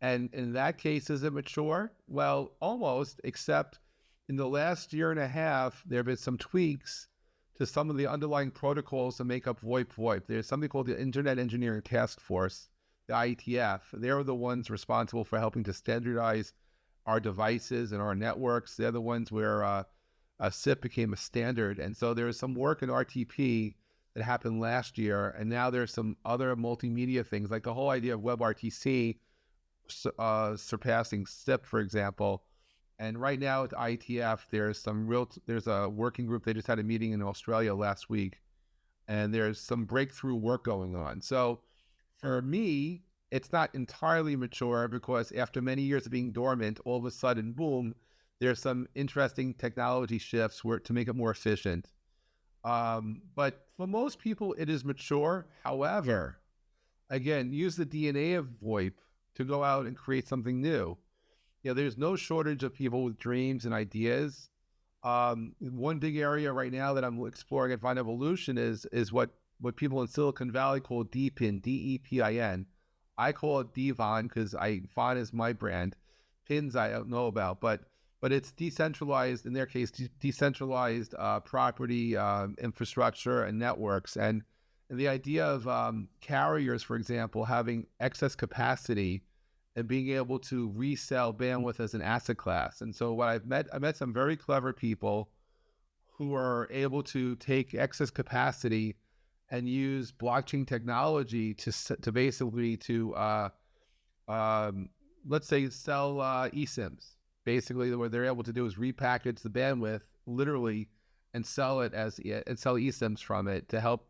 And in that case, is it mature? Well, almost, except in the last year and a half, there have been some tweaks to some of the underlying protocols to make up VoIP. There's something called the Internet Engineering Task Force, the IETF. They're the ones responsible for helping to standardize our devices and our networks. They're the ones where a SIP became a standard. And so there's some work in RTP that happened last year. And now there's some other multimedia things, like the whole idea of WebRTC surpassing SIP, for example. And right now at IETF, there's a working group. They just had a meeting in Australia last week, and there's some breakthrough work going on. So for me, it's not entirely mature because after many years of being dormant, all of a sudden, boom, there's some interesting technology shifts to make it more efficient. But for most people, it is mature. However, again, use the DNA of VoIP to go out and create something new. There's no shortage of people with dreams and ideas. One big area right now that I'm exploring at Vine Evolution is what people in Silicon Valley call DPIN, DEPIN. I call it DVON because Vine is my brand. Pins I don't know about, but it's decentralized, in their case, decentralized property, infrastructure, and networks. And the idea of carriers, for example, having excess capacity and being able to resell bandwidth as an asset class. And so I met some very clever people who are able to take excess capacity and use blockchain technology to basically let's say sell eSIMs. Basically, what they're able to do is repackage the bandwidth literally, and sell it and sell eSIMs from it to help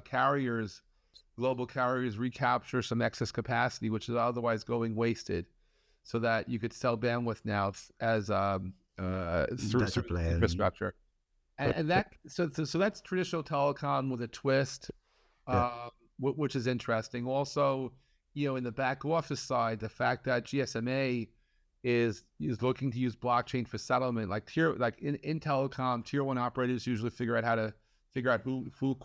carriers, global carriers, recapture some excess capacity, which is otherwise going wasted, so that you could sell bandwidth now as through Data plan. infrastructure. And that so that's traditional telecom with a twist, which is interesting. Also, in the back office side, the fact that GSMA is looking to use blockchain for settlement, like in telecom, tier one operators usually figure out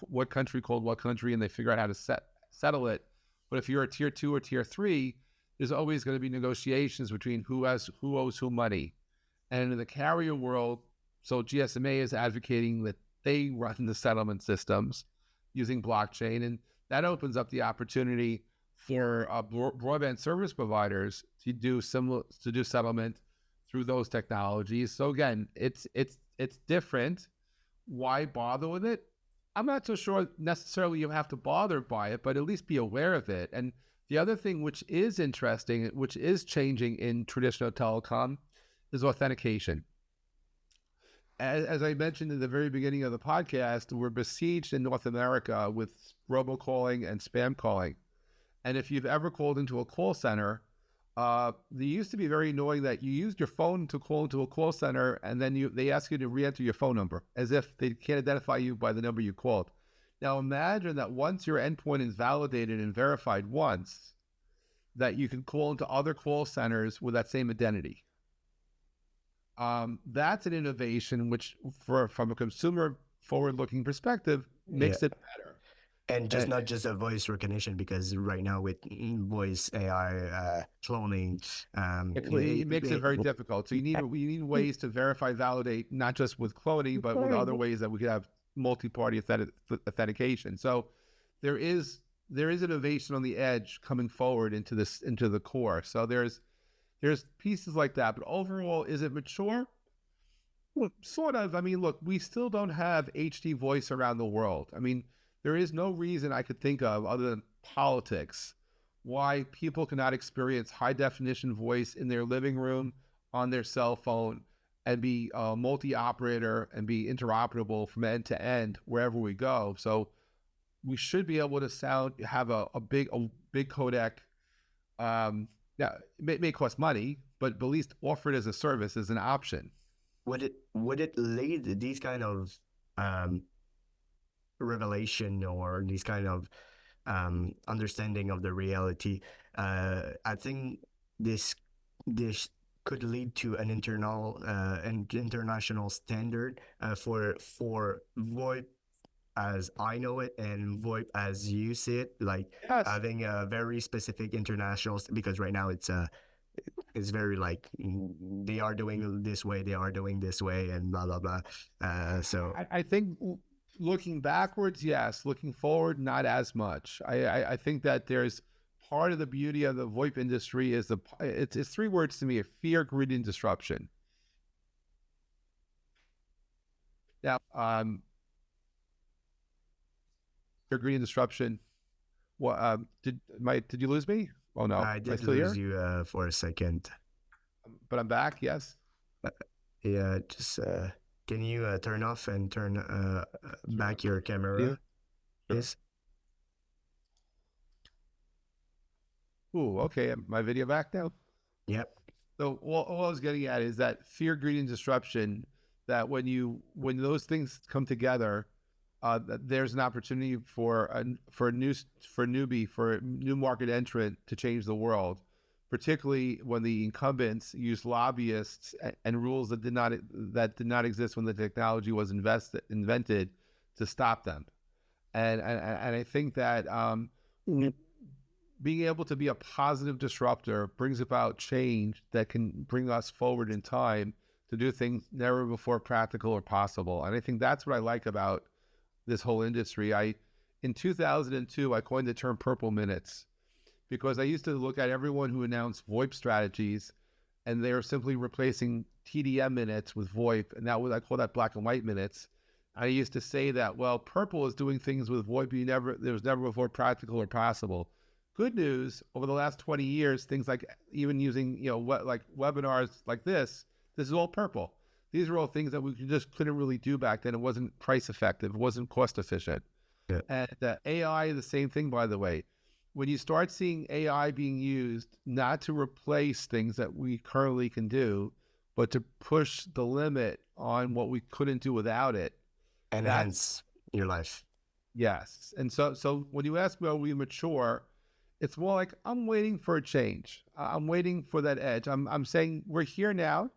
what country called what country, and they figure out how to settle it. But if you're a tier 2 or tier 3, there's always going to be negotiations between who owes who money. And in the carrier world, so GSMA is advocating that they run the settlement systems using blockchain, and that opens up the opportunity for broadband service providers to do settlement through those technologies. So again, it's different. Why bother with it? I'm not so sure necessarily you have to bother by it, but at least be aware of it. And the other thing which is interesting, which is changing in traditional telecom, is authentication. As I mentioned in the very beginning of the podcast, we're besieged in North America with robocalling and spam calling. And if you've ever called into a call center, they used to be very annoying that you used your phone to call into a call center, and then they ask you to re-enter your phone number as if they can't identify you by the number you called. Now imagine that once your endpoint is validated and verified once, that you can call into other call centers with that same identity. That's an innovation which, from a consumer forward-looking perspective, makes it better. And not just a voice recognition, because right now with voice AI cloning, it makes it very difficult. So you need ways to verify, validate, not just with cloning, but with other ways that we could have multi-party authentication. So there is innovation on the edge coming forward into the core. So there's pieces like that, but overall, is it mature? Well, sort of. I mean, look, we still don't have HD voice around the world. I mean, there is no reason I could think of other than politics why people cannot experience high definition voice in their living room, on their cell phone, and be multi-operator and be interoperable from end to end wherever we go. So we should be able to have a big codec. Yeah, it may cost money, but at least offer it as a service, as an option. Would it lead these kind of revelation or these kind of understanding of the reality? I think this could lead to an international standard for VoIP as I know it and VoIP as you see it, like having a very specific international, because right now it's very like they are doing this way, and blah blah blah. So I think looking backwards, yes. Looking forward, not as much. I think that there's part of the beauty of the VoIP industry is it's 3 words to me: fear, greed, and disruption. Now, fear, greed, and disruption. What did you lose me? Oh no, I did lose you for a second, but I'm back. Yes. Yeah, just can you turn off and turn back your camera? Yeah. Yes. Ooh, okay. My video back now? Yep. So all I was getting at is that fear, greed, and disruption, that when those things come together, there's an opportunity for a new market entrant to change the world, particularly when the incumbents use lobbyists and rules that did not exist when the technology was invented to stop them. And I think that being able to be a positive disruptor brings about change that can bring us forward in time to do things never before practical or possible. And I think that's what I like about this whole industry. In 2002, I coined the term purple minutes, because I used to look at everyone who announced VoIP strategies, and they are simply replacing TDM minutes with VoIP, and I call that black and white minutes. I used to say that, well, purple is doing things with VoIP there was never before practical or possible. Good news, over the last 20 years, things like even using like webinars like this is all purple. these are all things that we just couldn't really do back then. It wasn't price effective. It wasn't cost efficient. Yeah. And AI, the same thing, by the way. When you start seeing AI being used not to replace things that we currently can do, but to push the limit on what we couldn't do without it, that's Enhance your life. yes. And so when you ask me, are we mature? It's more like I'm waiting for a change. I'm waiting for that edge. I'm saying we're here now,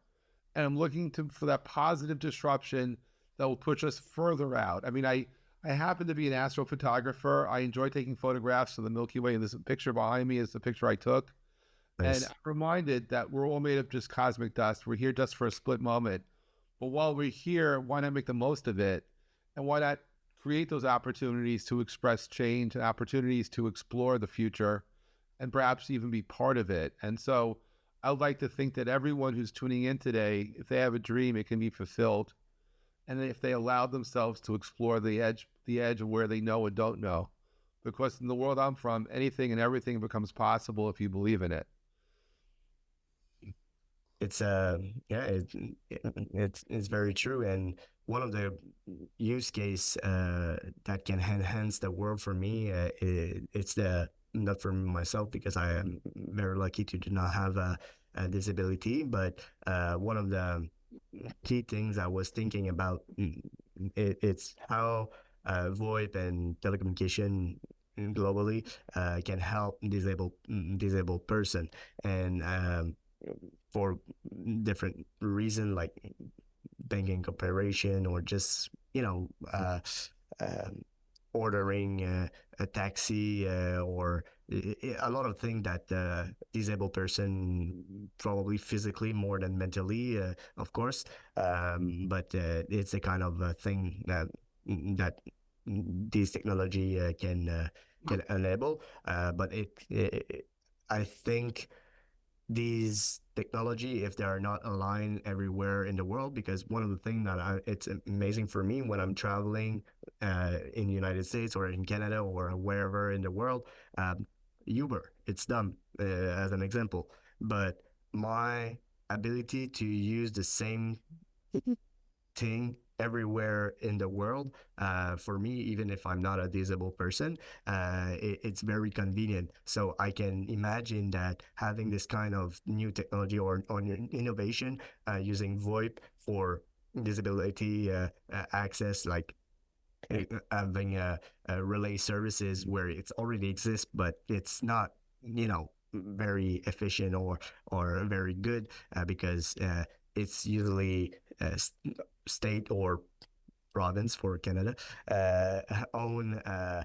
and I'm looking for that positive disruption that will push us further out. I mean, I happen to be an astrophotographer. I enjoy taking photographs of the Milky Way, and this picture behind me is the picture I took. And I'm Nice. reminded that we're all made of just cosmic dust. We're here just for a split moment. But while we're here, why not make the most of it? And why not create those opportunities to express change and opportunities to explore the future and perhaps even be part of it? And so I'd like to think that everyone who's tuning in today, if they have a dream, it can be fulfilled. And if they allow themselves to explore the edge of where they know and don't know. Because in the world I'm from, anything and everything becomes possible if you believe in it. It's yeah, it's very true. And one of the use case that can enhance the world for me, it's the not for myself because I am very lucky to do not have a disability, but one of the key things I was thinking about, it's how VoIP and telecommunication globally can help disabled person, and for different reason like banking comparison or just um, ordering a taxi or a lot of things that disabled person probably physically more than mentally, of course, but it's a kind of thing that this technology can enable, but I think these technology, if they are not aligned everywhere in the world, because one of the things that it's amazing for me when I'm traveling in the United States or in Canada or wherever in the world, Uber, it's dumb as an example, but my ability to use the same thing everywhere in the world, for me, even if I'm not a disabled person, it's very convenient. So I can imagine that having this kind of new technology or innovation using VoIP for disability access, like having relay services where it's already exists, but it's not, very efficient or very good because it's usually state or province for Canada own a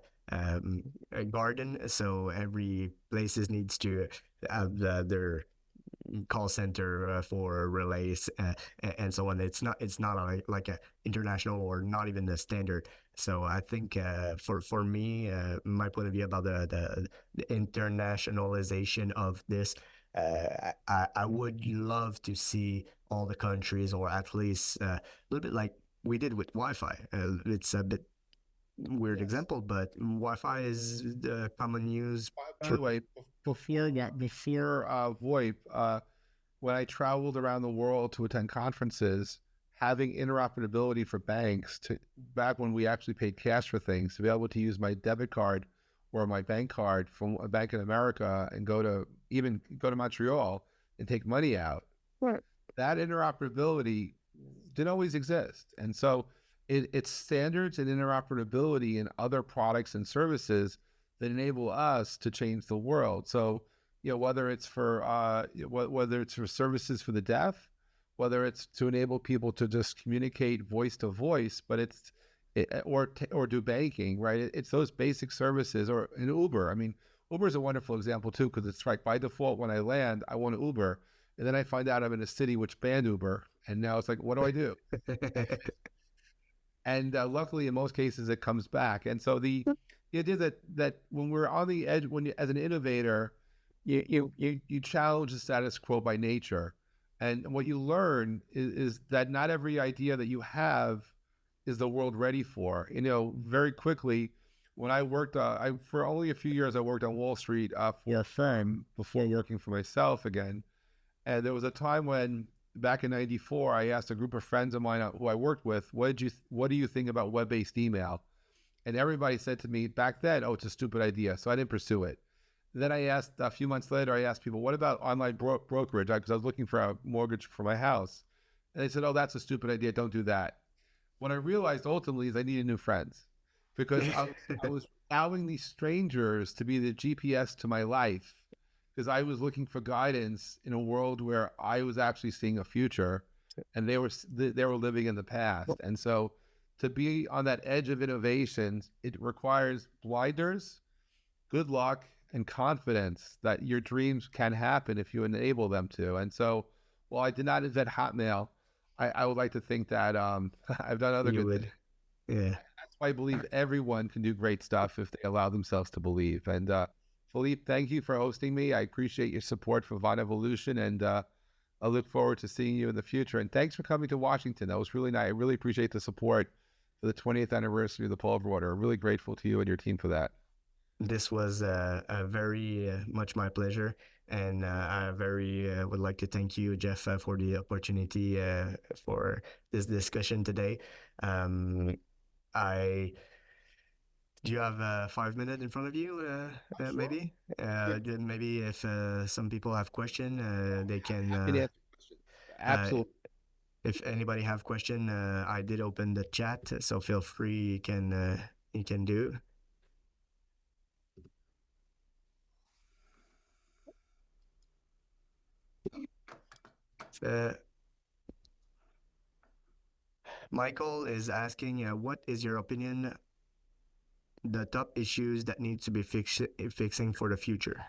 garden, so every places needs to have their call center for relays and so on. It's not like a international or not even the standard. So I think for me, my point of view about the internationalization of this, I would love to see all the countries, or at least a little bit like we did with Wi-Fi. It's a bit weird Yes. example, but Wi-Fi is the common use. By the way, before VoIP, when I traveled around the world to attend conferences, having interoperability for banks to back when we actually paid cash for things, to be able to use my debit card or my bank card from a bank in America and even go to Montreal and take money out. Right. That interoperability didn't always exist. And so it's standards and interoperability in other products and services that enable us to change the world. So, whether it's for services for the deaf, whether it's to enable people to just communicate voice to voice, but or do banking, right? It's those basic services, or an Uber. I mean, Uber is a wonderful example too, because it's like by default when I land, I want an Uber, and then I find out I'm in a city which banned Uber, and now it's like, what do I do? And luckily, in most cases, it comes back. And so the idea that when we're on the edge, as an innovator, you challenge the status quo by nature, and what you learn is that not every idea that you have is the world ready for. Very quickly, when I worked, for only a few years, I worked on Wall Street for a firm before working for myself again. And there was a time when back in '94, I asked a group of friends of mine who I worked with, what do you think about web-based email? And everybody said to me back then, oh, it's a stupid idea. So I didn't pursue it. Then I asked, a few months later, I asked people, what about online brokerage? Because I was looking for a mortgage for my house. And they said, oh, that's a stupid idea. Don't do that. What I realized ultimately is I needed new friends, because I was allowing these strangers to be the GPS to my life, because I was looking for guidance in a world where I was actually seeing a future and they were living in the past. And so to be on that edge of innovations, it requires blinders, good luck, and confidence that your dreams can happen if you enable them to. And so while I did not invent Hotmail, I would like to think that I've done other You good would. things. Yeah. That's why I believe everyone can do great stuff if they allow themselves to believe. And Philippe, thank you for hosting me. I appreciate your support for Von Evolution, and I look forward to seeing you in the future. And thanks for coming to Washington. That was really nice. I really appreciate the support for the 20th anniversary of the Pulver Order. I'm really grateful to you and your team for that. This was a very much my pleasure, and I very would like to thank you, Jeff, for the opportunity for this discussion today. I Do you have 5 minutes in front of you? Sure. Maybe. Then maybe if some people have question, they can. Happy to answer questions. Uh, Absolutely. if anybody have question, I did open the chat, so feel free. You can do. Uh, Michael is asking, what is your opinion? The top issues that need to be fixing for the future.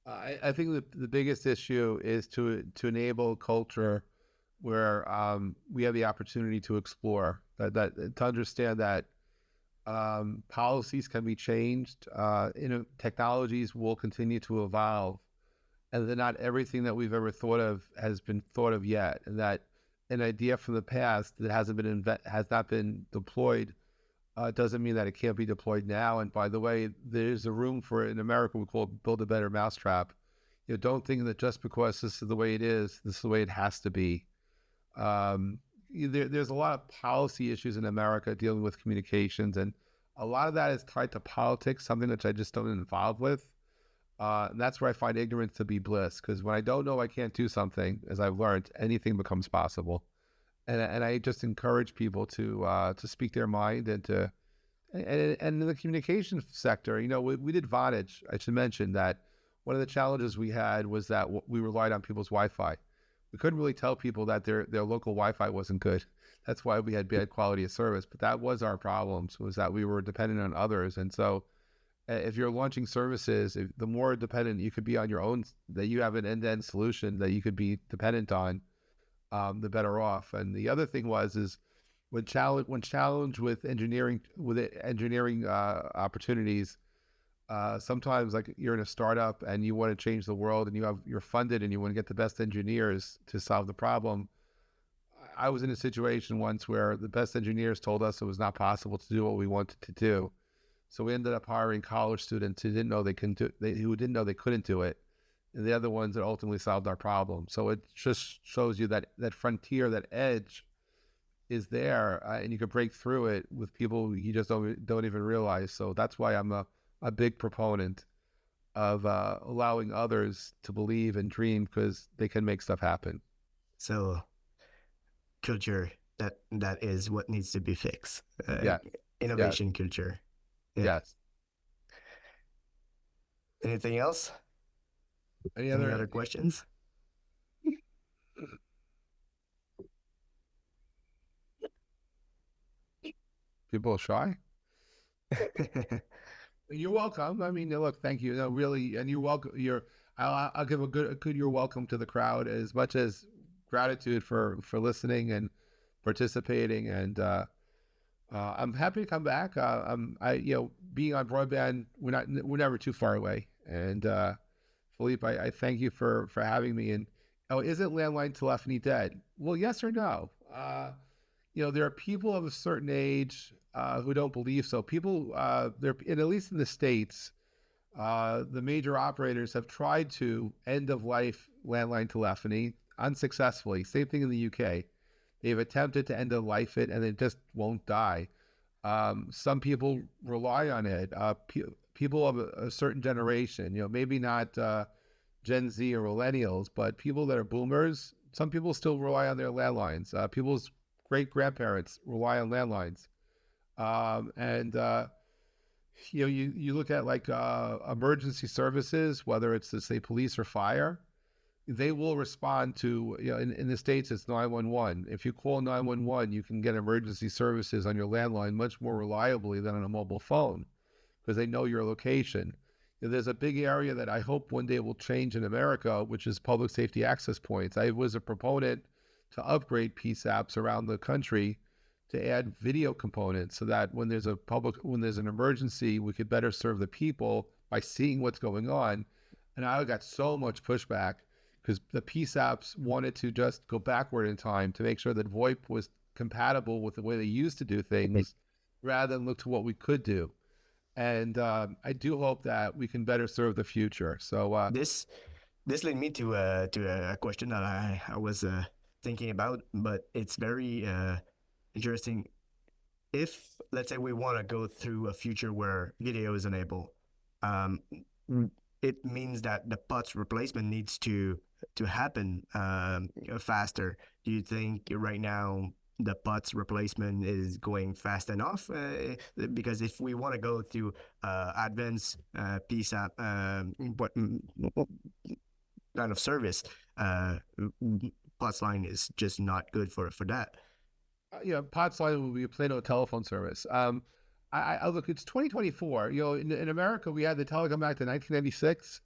I think the biggest issue is to enable culture where we have the opportunity to explore, that to understand that policies can be changed, technologies will continue to evolve, and that not everything that we've ever thought of has been thought of yet, and that an idea from the past that has not been deployed doesn't mean that it can't be deployed now. And by the way, there's a room for it in America. We call it build a better mousetrap. Don't think that just because this is the way it is, this is the way it has to be. There's a lot of policy issues in America dealing with communications, and a lot of that is tied to politics, something that I just don't involve with. And that's where I find ignorance to be bliss, because when I don't know I can't do something, as I've learned, anything becomes possible. And I just encourage people to speak their mind and in the communication sector, we did Vonage. I should mention that one of the challenges we had was that we relied on people's Wi-Fi. We couldn't really tell people that their local Wi-Fi wasn't good. That's why we had bad quality of service. But that was our problems, was that we were dependent on others. And so if you're launching services, the more dependent you could be on your own, that you have an end-to-end solution that you could be dependent on, the better off. And the other thing is when challenged with engineering opportunities, sometimes like you're in a startup and you want to change the world and you're funded and you want to get the best engineers to solve the problem. I was in a situation once where the best engineers told us it was not possible to do what we wanted to do. So we ended up hiring college students who didn't know they couldn't do it. And the other ones that ultimately solved our problem. So it just shows you that frontier, that edge is there, and you can break through it with people you just don't even realize. So that's why I'm a big proponent of allowing others to believe and dream, because they can make stuff happen. So culture, that is what needs to be fixed. Yeah. Innovation culture. Yeah. Yes. Anything else? Any other questions? People are shy. You're welcome. I mean, look, thank you. No, really, and you're welcome. I'll give a good you're welcome to the crowd, as much as gratitude for listening and participating. And I'm happy to come back. Being on broadband, we're never too far away. And Philippe, I thank you for having me. And isn't landline telephony dead? Well, yes or no? There are people of a certain age who don't believe so. People, at least in the States, the major operators have tried to end of life landline telephony. unsuccessfully. Same thing in the UK. They've attempted to end of life it, and it just won't die. Some people rely on it. People of a certain generation, maybe not Gen Z or millennials, but people that are boomers, some people still rely on their landlines. People's great grandparents rely on landlines. And you look at like emergency services, whether it's to say police or fire, they will respond to, in the States, it's 911. If you call 911, you can get emergency services on your landline much more reliably than on a mobile phone because they know your location. There's a big area that I hope one day will change in America, which is public safety access points. I was a proponent to upgrade PSAPs around the country to add video components so that when there's an emergency, we could better serve the people by seeing what's going on. And I got so much pushback because the PSAPs wanted to just go backward in time to make sure that VoIP was compatible with the way they used to do things rather than look to what we could do. And I do hope that we can better serve the future. So This led me to a question that I was thinking about, but it's very interesting. If, let's say, we want to go through a future where video is enabled, it means that the POTS replacement needs to happen faster. Do you think right now the POTS replacement is going fast enough? Because if we want to go to advanced PSAP kind of service, POTS line is just not good for that. POTS line will be a plain old telephone service. I look, it's 2024. In America, we had the Telecom Act in 1996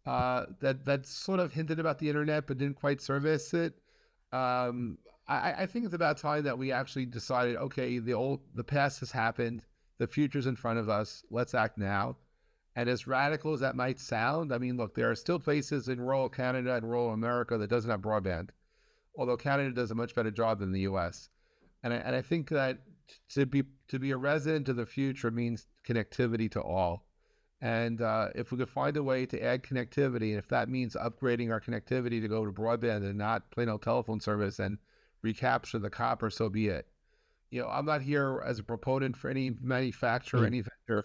that sort of hinted about the internet but didn't quite service it. I think it's about time that we actually decided, okay, the past has happened, the future's in front of us, let's act now. And as radical as that might sound, I mean, look, there are still places in rural Canada and rural America that doesn't have broadband, although Canada does a much better job than the US. And I think that to be a resident of the future means connectivity to all. And if we could find a way to add connectivity, and if that means upgrading our connectivity to go to broadband and not plain old telephone service and recapture the copper, so be it. I'm not here as a proponent for any manufacturer or any vendor.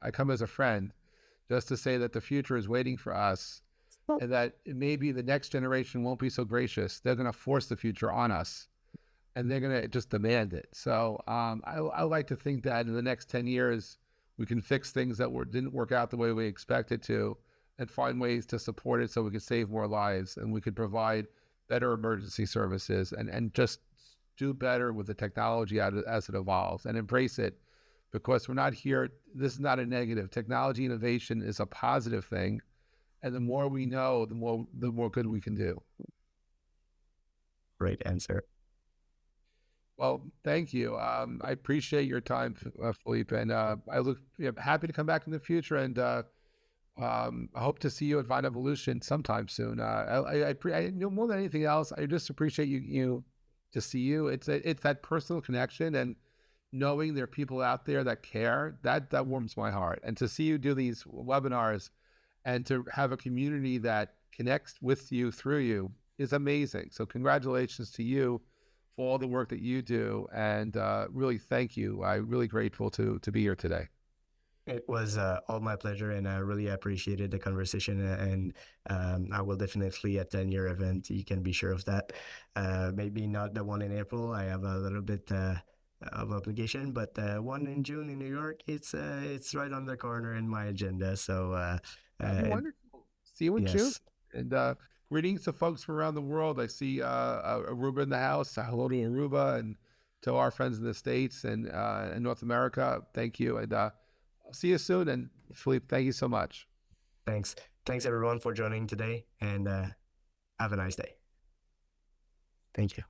I come as a friend just to say that the future is waiting for us and that maybe the next generation won't be so gracious. They're going to force the future on us and they're going to just demand it. So I like to think that in the next 10 years, we can fix things that didn't work out the way we expected to and find ways to support it so we can save more lives and we could provide better emergency services and just do better with the technology as it evolves and embrace it, because we're not here. This is not a negative. Technology innovation is a positive thing. And the more we know, the more good we can do. Great answer. Well, thank you. I appreciate your time, Philippe, and I look happy to come back in the future. And I hope to see you at Vine Evolution sometime soon. I more than anything else, I just appreciate you to see you. It's that personal connection and knowing there are people out there that care. That warms my heart. And to see you do these webinars and to have a community that connects with you through you is amazing. So congratulations to you for all the work that you do, and really thank you. I'm really grateful to be here today. It was all my pleasure, and I really appreciated the conversation. And I will definitely attend your event. You can be sure of that. Maybe not the one in April. I have a little bit of obligation, but one in June in New York, it's right on the corner in my agenda. So wonderful. See you in June. yes, And greetings to folks from around the world. I see Aruba in the house. Hello to Aruba and to our friends in the States and in North America. Thank you. And I'll see you soon. And Philippe, thank you so much. thanks everyone for joining today, and have a nice day. Thank you.